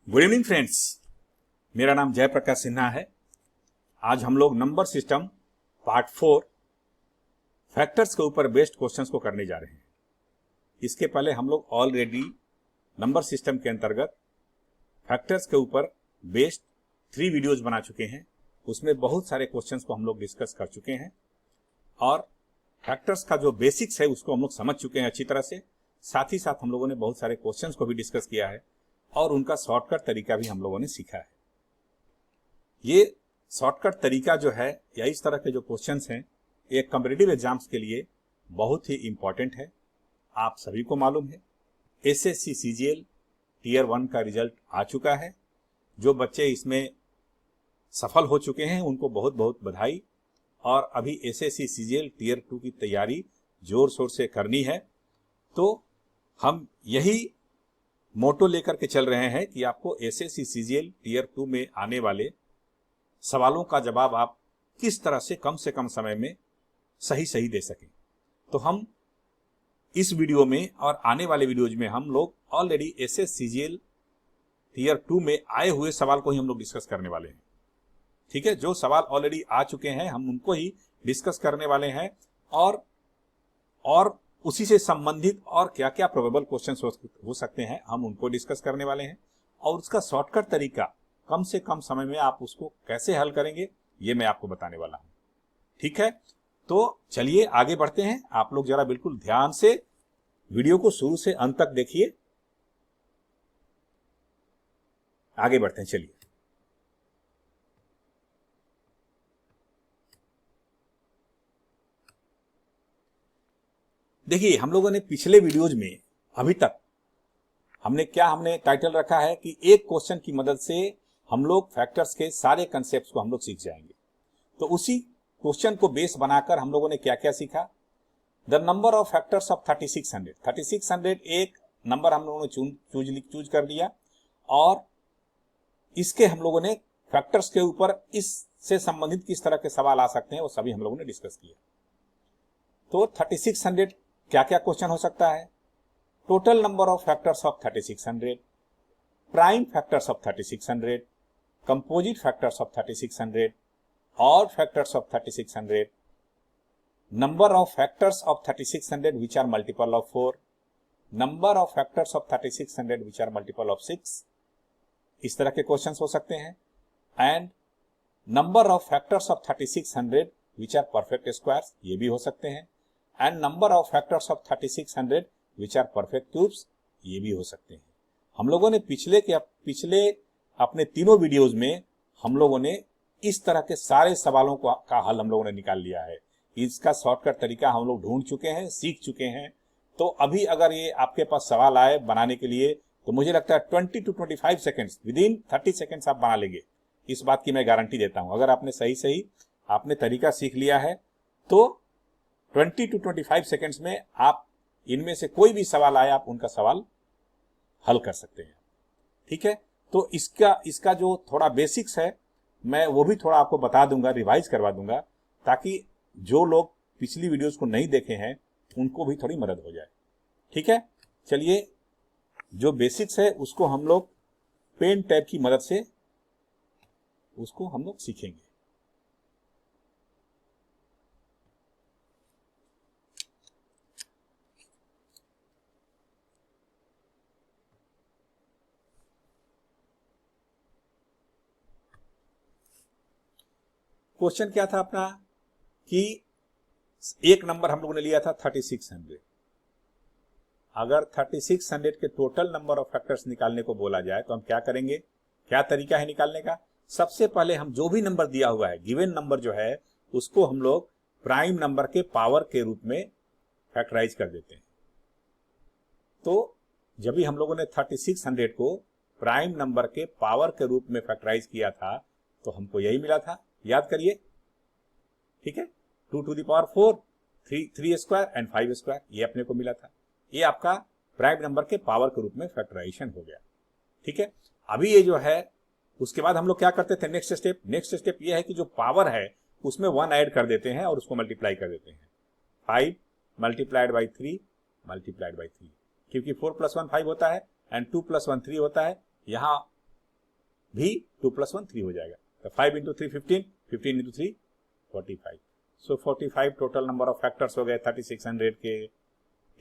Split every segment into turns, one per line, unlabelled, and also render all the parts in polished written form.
Good evening friends, मेरा नाम जयप्रकाश सिन्हा है। आज हम लोग नंबर सिस्टम पार्ट 4 फैक्टर्स के ऊपर बेस्ड क्वेश्चंस को करने जा रहे हैं। इसके पहले हम लोग ऑलरेडी नंबर सिस्टम के अंतर्गत फैक्टर्स के ऊपर बेस्ड 3 वीडियोज बना चुके हैं। उसमें बहुत सारे क्वेश्चंस को हम लोग डिस्कस कर चुके हैं और फैक्टर्स का जो बेसिक्स है उसको हम लोग समझ चुके हैं अच्छी तरह से। साथ ही साथ हम लोगों ने बहुत सारे क्वेश्चंस को भी डिस्कस किया है और उनका शॉर्टकट तरीका भी हम लोगों ने सीखा है। ये शॉर्टकट तरीका जो है या इस तरह के जो क्वेश्चंस हैं ये कॉम्पिटिटिव एग्जाम्स के लिए बहुत ही इंपॉर्टेंट है। आप सभी को मालूम है एसएससी सीजीएल टीयर 1 का रिजल्ट आ चुका है। जो बच्चे इसमें सफल हो चुके हैं उनको बहुत बहुत बधाई। और अभी एसएससी सीजीएल टीयर 2 की तैयारी जोर शोर से करनी है। तो हम यही मोटो लेकर के चल रहे हैं कि आपको एसएससी सीजीएल टीयर 2 में आने वाले सवालों का जवाब आप किस तरह से कम समय में सही दे सकें। तो हम इस वीडियो में और आने वाले वीडियोज में हम लोग ऑलरेडी एसएससी सीजीएल टीयर 2 में आए हुए सवाल को ही हम लोग डिस्कस करने वाले हैं। ठीक है, जो सवाल ऑलरेडी आ चुके हैं हम उनको ही डिस्कस करने वाले हैं और उसी से संबंधित और क्या क्या प्रोबेबल क्वेश्चंस हो सकते हैं हम उनको डिस्कस करने वाले हैं। और उसका शॉर्टकट तरीका कम से कम समय में आप उसको कैसे हल करेंगे ये मैं आपको बताने वाला हूं। ठीक है, तो चलिए आगे बढ़ते हैं। आप लोग जरा बिल्कुल ध्यान से वीडियो को शुरू से अंत तक देखिए। आगे बढ़ते हैं, चलिए। देखिए, हम लोगों ने पिछले वीडियोज में अभी तक हमने टाइटल रखा है कि एक क्वेश्चन की मदद से हम लोग फैक्टर्स के सारे कंसेप्ट्स को हम लोग सीख जाएंगे। तो उसी क्वेश्चन को बेस बनाकर हम लोगों ने क्या क्या सीखा। The number of factors of 3600 एक नंबर हम लोगों ने चूज कर लिया और इसके हम लोगों ने फैक्टर्स के ऊपर इससे संबंधित किस तरह के सवाल आ सकते हैं वो सभी हम लोगों ने डिस्कस किया। तो 3600 क्या क्या क्वेश्चन हो सकता है। Total number of factors of 3600, prime factors of 3600, composite factors of 3600, odd factors of 3600, number of factors of 3600 which are multiple of 4, number of factors of 3600 which are multiple of 6, इस तरह के question हो सकते हैं। And number of factors of 3600 which are perfect squares, ये भी हो सकते हैं। And number of factors of 3600 which are perfect cubes, ये भी हो सकते हैं। हम लोगों ने पिछले अपने तीनों वीडियोज में हम लोगों ने इस तरह के सारे सवालों का हल हम लोगों ने निकाल लिया है। इसका शॉर्टकट तरीका हम लोग ढूंढ चुके हैं, सीख चुके हैं। तो अभी अगर ये आपके पास सवाल आए बनाने के लिए तो मुझे लगता है 20 to 25 सेकेंड्स, विदिन 30 सेकेंड्स आप बना लेंगे। इस बात की मैं गारंटी देता हूं। अगर आपने सही आपने तरीका सीख लिया है तो 20 to 25 सेकेंड्स में आप इनमें से कोई भी सवाल आए आप उनका सवाल हल कर सकते हैं। ठीक है, तो इसका जो थोड़ा बेसिक्स है मैं वो भी थोड़ा आपको बता दूंगा, रिवाइज करवा दूंगा, ताकि जो लोग पिछली वीडियोस को नहीं देखे हैं उनको भी थोड़ी मदद हो जाए। ठीक है, चलिए जो बेसिक्स है उसको हम लोग पेन टैब की मदद से उसको हम लोग सीखेंगे। क्वेश्चन क्या था अपना कि एक नंबर हम लोगों ने लिया था 3600। अगर 3600 के टोटल नंबर ऑफ फैक्टर्स निकालने को बोला जाए तो हम क्या करेंगे, क्या तरीका है निकालने का। सबसे पहले हम जो भी नंबर दिया हुआ है, गिवन नंबर जो है, उसको हम लोग प्राइम नंबर के पावर के रूप में फैक्टराइज कर देते हैं। तो जब भी हम लोगों ने 3600 को प्राइम नंबर के पावर के रूप में फैक्टराइज किया था तो हमको यही मिला था, याद करिए। ठीक है, 2 to the power 4, 3 square and 5 square, ये अपने को मिला था। ये आपका प्राइम नंबर के पावर के रूप में फैक्टराइजेशन हो गया। ठीक है, अभी ये जो है उसके बाद हम लोग क्या करते थे, नेक्स्ट स्टेप ये है कि जो पावर है उसमें 1 ऐड कर देते हैं और उसको मल्टीप्लाई कर देते हैं। 5 मल्टीप्लाइड बाई 3 मल्टीप्लाइड बाई 3, क्योंकि 4 + 1 5 होता है एंड 2 + 1 3 होता है। यहाँ भी 2 + 1 3 हो जाएगा। तो 5 × 3 15, 15 × 3 45। सो 45 टोटल नंबर ऑफ फैक्टर्स हो गए 3600 के।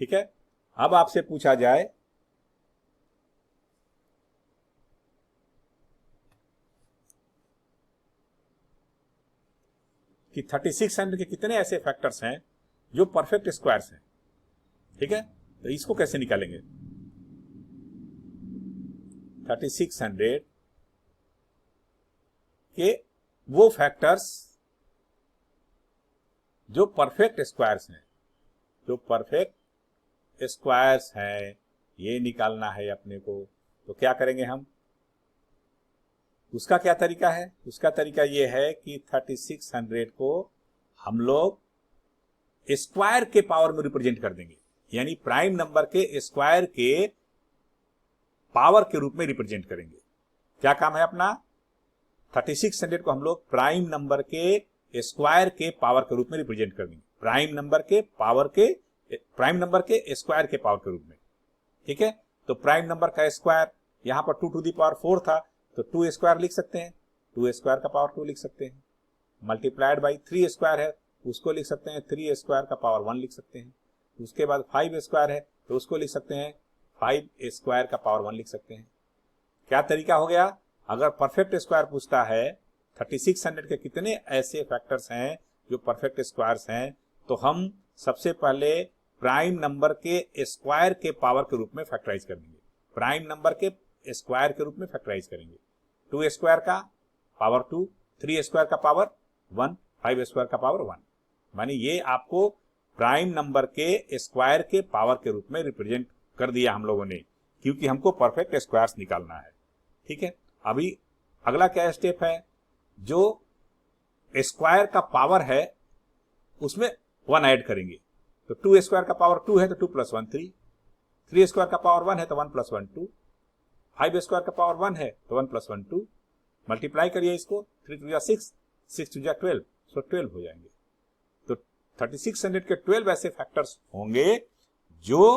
ठीक है, अब आपसे पूछा जाए कि 3600 के कितने ऐसे फैक्टर्स हैं जो परफेक्ट स्क्वायर्स हैं। ठीक है, तो इसको कैसे निकालेंगे? 3600 के वो फैक्टर्स जो परफेक्ट स्क्वायर्स हैं, जो परफेक्ट स्क्वायर्स हैं, ये निकालना है अपने को। तो क्या करेंगे हम? उसका क्या तरीका है? उसका तरीका ये है कि 3600 को हम लोग स्क्वायर के पावर में रिप्रेजेंट कर देंगे, यानी प्राइम नंबर के स्क्वायर के पावर के रूप में रिप्रेजेंट करेंगे। क्या काम है अपना? 3600 को हम लोग प्राइम नंबर के स्क्वायर के पावर के रूप में रिप्रेजेंट कर देंगे, प्राइम नंबर के स्क्वायर के पावर के रूप में। ठीक है, तो प्राइम नंबर का स्क्वायर यहां पर 2 ^ 4 था, तो 2 स्क्वायर लिख सकते हैं, 2 स्क्वायर का पावर 2 लिख सकते हैं, मल्टीप्लाइड बाई 3 स्क्वायर है, उसको लिख सकते हैं 3 स्क्वायर का पावर 1 लिख सकते हैं। उसके बाद 5 स्क्वायर है, तो उसको लिख सकते हैं 5 स्क्वायर का पावर 1 लिख सकते हैं। क्या तरीका हो गया? अगर परफेक्ट स्क्वायर पूछता है 3600 के कितने ऐसे फैक्टर्स हैं जो परफेक्ट स्क्वायर्स हैं, तो हम सबसे पहले प्राइम नंबर के स्क्वायर के पावर के रूप में फैक्टराइज कर देंगे, प्राइम नंबर के स्क्वायर के रूप में फैक्टराइज करेंगे। 2 स्क्वायर का पावर 2, 3 स्क्वायर का पावर 1, 5 स्क्वायर का पावर 1, माने ये आपको प्राइम नंबर के स्क्वायर के पावर के रूप में रिप्रेजेंट कर दिया हम लोगों ने, क्योंकि हमको परफेक्ट स्क्वायर्स निकालना है। ठीक है, अभी अगला क्या स्टेप है? जो स्क्वायर का पावर है उसमें 1 ऐड करेंगे। तो 2 स्क्वायर का पावर 2 है तो 2 + 1 3, 3 स्क्वायर का पावर 1 है तो 1 + 1 2, 5 स्क्वायर का पावर 1 है तो 1 + 1 2, मल्टीप्लाई करिए इसको, 3 × 6, 6 × 12, सो 12 हो जाएंगे। तो 3600 के 12 ऐसे फैक्टर्स होंगे जो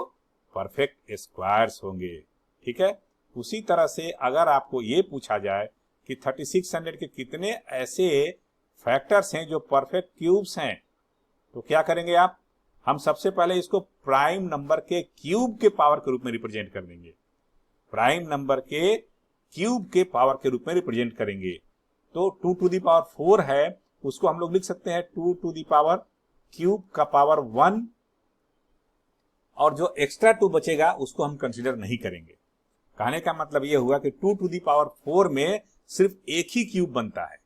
परफेक्ट स्क्वायर्स होंगे। ठीक है, उसी तरह से अगर आपको ये पूछा जाए कि 3600 के कितने ऐसे फैक्टर्स हैं जो परफेक्ट क्यूब्स हैं, तो क्या करेंगे आप? हम सबसे पहले इसको प्राइम नंबर के क्यूब के पावर के रूप में रिप्रेजेंट कर देंगे, प्राइम नंबर के क्यूब के पावर के रूप में रिप्रेजेंट करेंगे। तो 2 ^ 4 है, उसको हम लोग लिख सकते हैं 2 ^ क्यूब का पावर 1, और जो एक्स्ट्रा 2 बचेगा उसको हम कंसीडर नहीं करेंगे। कहने का मतलब यह हुआ कि 2 ^ 4 में सिर्फ एक ही क्यूब बनता है।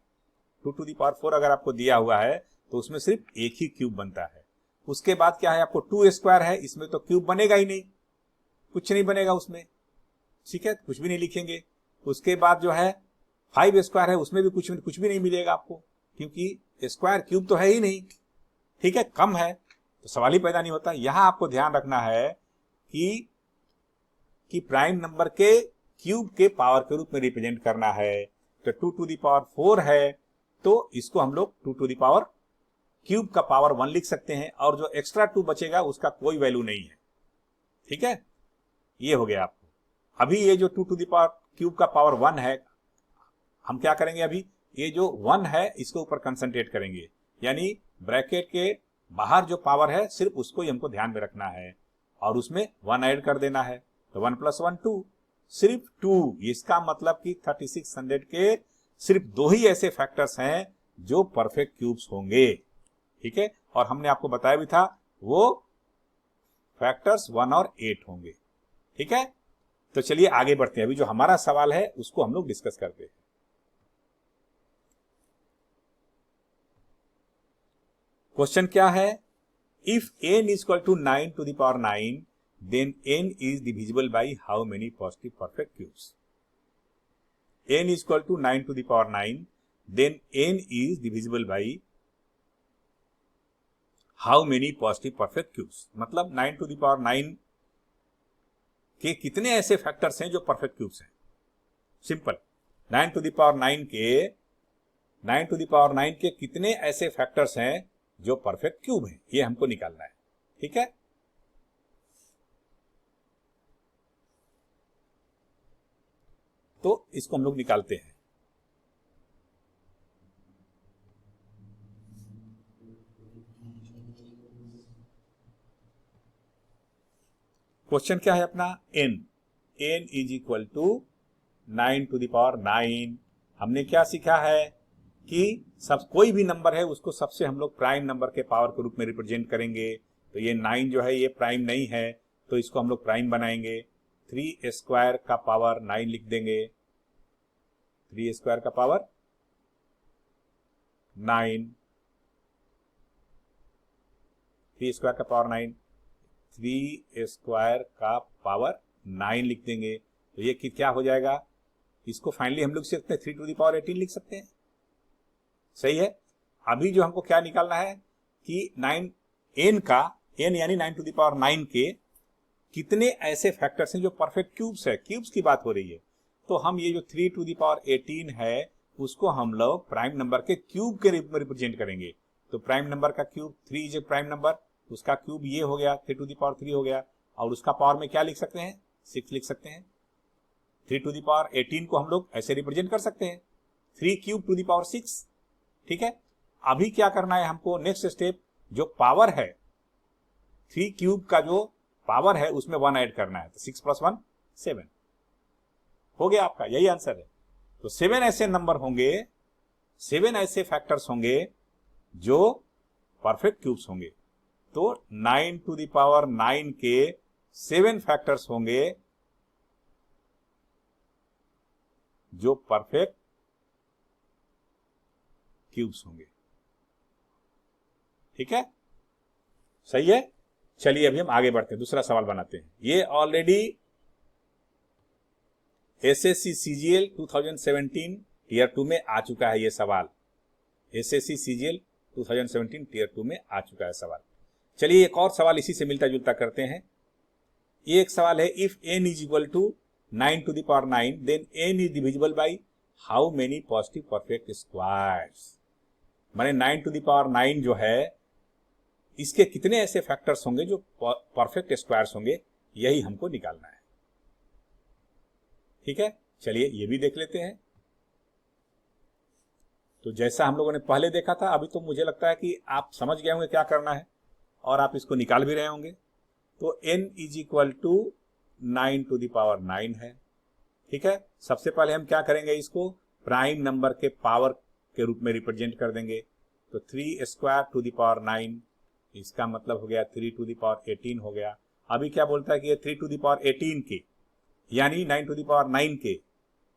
2 ^ 4 अगर आपको दिया हुआ है तो उसमें सिर्फ एक ही क्यूब बनता है। उसके बाद क्या है? आपको 2 स्क्वायर है, इसमें तो क्यूब बनेगा ही नहीं, कुछ नहीं बनेगा उसमें। ठीक है, कुछ भी नहीं लिखेंगे। उसके बाद जो है 5 स्क्वायर है, उसमें भी कुछ भी नहीं मिलेगा आपको, क्योंकि स्क्वायर क्यूब तो है ही नहीं। ठीक है, कम है तो सवाल ही पैदा नहीं होता। यहां आपको ध्यान रखना है कि प्राइम नंबर के क्यूब के पावर के रूप में रिप्रेजेंट करना है। तो 2 ^ 4 है तो इसको हम लोग 2 ^ क्यूब का पावर 1 लिख सकते हैं, और जो एक्स्ट्रा 2 बचेगा उसका कोई वैल्यू नहीं है। ठीक है, ये हो गया आपको। अभी ये जो 2 ^ क्यूब का पावर 1 है, हम क्या करेंगे? अभी ये जो 1 है इसके ऊपर कंसंट्रेट करेंगे, यानी ब्रैकेट के बाहर जो पावर है सिर्फ उसको ही हमको ध्यान में रखना है, और उसमें 1 ऐड कर देना है। तो 1 + 1 2, सिर्फ 2। इसका मतलब कि 3600 के सिर्फ 2 ही ऐसे फैक्टर्स हैं जो परफेक्ट क्यूब्स होंगे। ठीक है, और हमने आपको बताया भी था वो फैक्टर्स 1 और 8 होंगे। ठीक है, तो चलिए आगे बढ़ते हैं। अभी जो हमारा सवाल है उसको हम लोग डिस्कस करते हैं। क्वेश्चन क्या है? If n is equal to 9 to the power 9, then n is divisible by how many positive perfect cubes? n is equal to 9 to the power 9, then n is divisible by how many positive perfect cubes? मतलब 9 to the power 9 के कितने ऐसे factors हैं जो perfect cubes हैं? Simple, 9 to the power 9 के कितने ऐसे फैक्टर्स हैं जो परफेक्ट क्यूब हैं, ये हमको निकालना है। ठीक है, तो इसको हम लोग निकालते हैं। क्वेश्चन क्या है अपना, n is equal to 9 to the power 9। हमने क्या सीखा है कि सब कोई भी नंबर है उसको सबसे हम लोग प्राइम नंबर के पावर के रूप में रिप्रेजेंट करेंगे। तो ये 9 जो है ये प्राइम नहीं है, तो इसको हम लोग प्राइम बनाएंगे। 3 स्क्वायर का पावर 9 लिख देंगे, 3 स्क्वायर का पावर 9, 3 स्क्वायर का पावर 9, 3 स्क्वायर का पावर 9 लिख देंगे। तो ये क्या हो जाएगा, इसको फाइनली हम लोग लिख सकते हैं 3 टू द पावर 18 लिख सकते हैं। सही है। अभी जो हमको क्या निकालना है कि 9 n यानी 9 टू द पावर 9 के कितने ऐसे फैक्टर्स हैं जो परफेक्ट क्यूब्स है। क्यूब्स की बात हो रही है, तो हम ये जो 3 टू द पावर 18 है उसको हम लोग प्राइम नंबर के क्यूब के रूप में रिप्रेजेंट करेंगे। तो प्राइम नंबर का cube 3 is a prime number, उसका क्यूब ये हो गया 3 टू द पावर 3 हो गया, और उसका पावर में क्या लिख सकते हैं, 6 लिख सकते हैं। 3 टू द पावर 18 को हम लोग ऐसे रिप्रेजेंट कर सकते हैं, 3 क्यूब टू द पावर 6। ठीक है। अभी क्या करना है हमको, नेक्स्ट स्टेप, जो पावर है 3 क्यूब का जो पावर है उसमें 1 ऐड करना है। तो 6 प्लस 1 7 हो गया आपका, यही आंसर है। तो 7 ऐसे नंबर होंगे, 7 ऐसे फैक्टर्स होंगे जो परफेक्ट क्यूब्स होंगे। तो 9 टू द पावर 9 के 7 फैक्टर्स होंगे जो परफेक्ट क्यूब्स होंगे। ठीक है, सही है। चलिए अभी हम आगे बढ़ते हैं, दूसरा सवाल बनाते हैं। ये ऑलरेडी एसएससी सीजीएल 2017 टीयर 2 में आ चुका है ये सवाल। एसएससी सीजीएल 2017 टीयर 2 में आ चुका है सवाल। चलिए एक और सवाल इसी से मिलता जुलता करते हैं। ये एक सवाल है, if n is equal to 9 to the power 9 then n is divisible by how many positive perfect squares. माने 9 टू द पावर 9 जो है इसके कितने ऐसे फैक्टर्स होंगे जो परफेक्ट स्क्वायर्स होंगे, यही हमको निकालना है। ठीक है, चलिए ये भी देख लेते हैं। तो जैसा हम लोगों ने पहले देखा था, अभी तो मुझे लगता है कि आप समझ गए होंगे क्या करना है और आप इसको निकाल भी रहे होंगे। तो n is equal to 9 to the power 9 है। ठीक है, सबसे पहले हम क्या करेंगे, इसको प्राइम नंबर के पावर के रूप में रिप्रेजेंट कर देंगे। तो 3 स्क्वायर टू द पावर 9, इसका मतलब हो गया 3 टू द पावर 18 हो गया। अभी क्या बोलता है कि ये 3 टू द पावर 18 के यानी 9 टू द पावर 9 के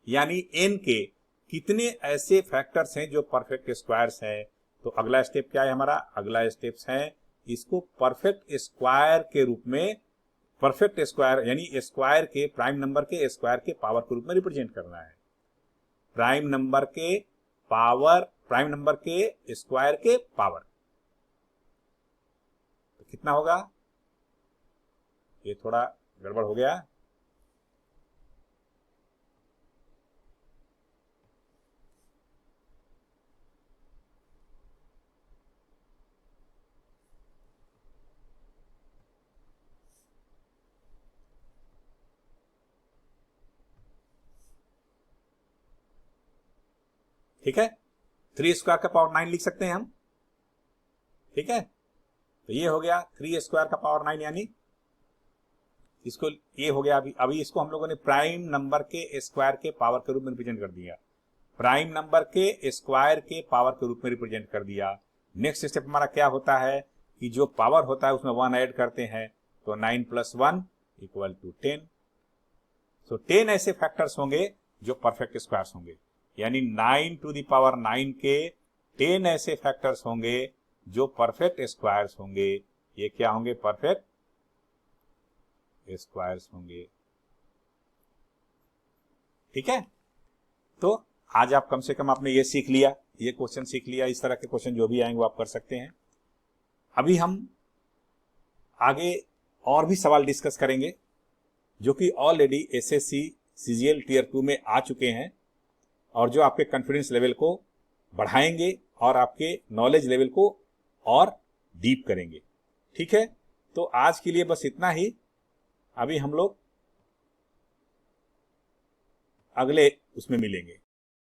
यानी n के कितने ऐसे फैक्टर्स हैं जो परफेक्ट स्क्वायर्स हैं। तो अगला स्टेप क्या है हमारा, अगला स्टेप है इसको परफेक्ट स्क्वायर के रूप में, परफेक्ट स्क्वायर यानी स्क्वायर के प्राइम नंबर के स्क्वायर के पावर के रूप में रिप्रेजेंट करना है। प्राइम नंबर के पावर, प्राइम नंबर के स्क्वायर के पावर, तो कितना होगा, ये थोड़ा गड़बड़ हो गया। ठीक है, 3 स्क्वायर का पावर 9 लिख सकते हैं हम। ठीक है, तो ये हो गया 3 स्क्वायर का पावर 9 यानी इसको, ये हो गया। अभी इसको हम लोगों ने प्राइम नंबर के स्क्वायर के पावर के रूप में रिप्रेजेंट कर दिया, प्राइम नंबर के स्क्वायर के पावर के रूप में रिप्रेजेंट कर दिया। नेक्स्ट स्टेप हमारा क्या होता है कि जो पावर होता है उसमें 1 ऐड करते हैं। तो 9 प्लस 1 इक्वल टू 10। तो 10 ऐसे फैक्टर्स होंगे जो परफेक्ट स्क्वायर्स होंगे, यानी 9 टू द पावर 9 के 10 ऐसे फैक्टर्स होंगे जो परफेक्ट स्क्वायर्स होंगे। ये क्या होंगे, परफेक्ट स्क्वायर्स होंगे। ठीक है, तो आज आप कम से कम आपने ये सीख लिया, ये क्वेश्चन सीख लिया। इस तरह के क्वेश्चन जो भी आएंगे वो आप कर सकते हैं। अभी हम आगे और भी सवाल डिस्कस करेंगे जो कि ऑलरेडी एसएससी सीजीएल टीयर 2 में आ चुके हैं और जो आपके कॉन्फिडेंस लेवल को बढ़ाएंगे और आपके नॉलेज लेवल को और डीप करेंगे। ठीक है, तो आज के लिए बस इतना ही। अभी हम लोग अगले उसमें मिलेंगे।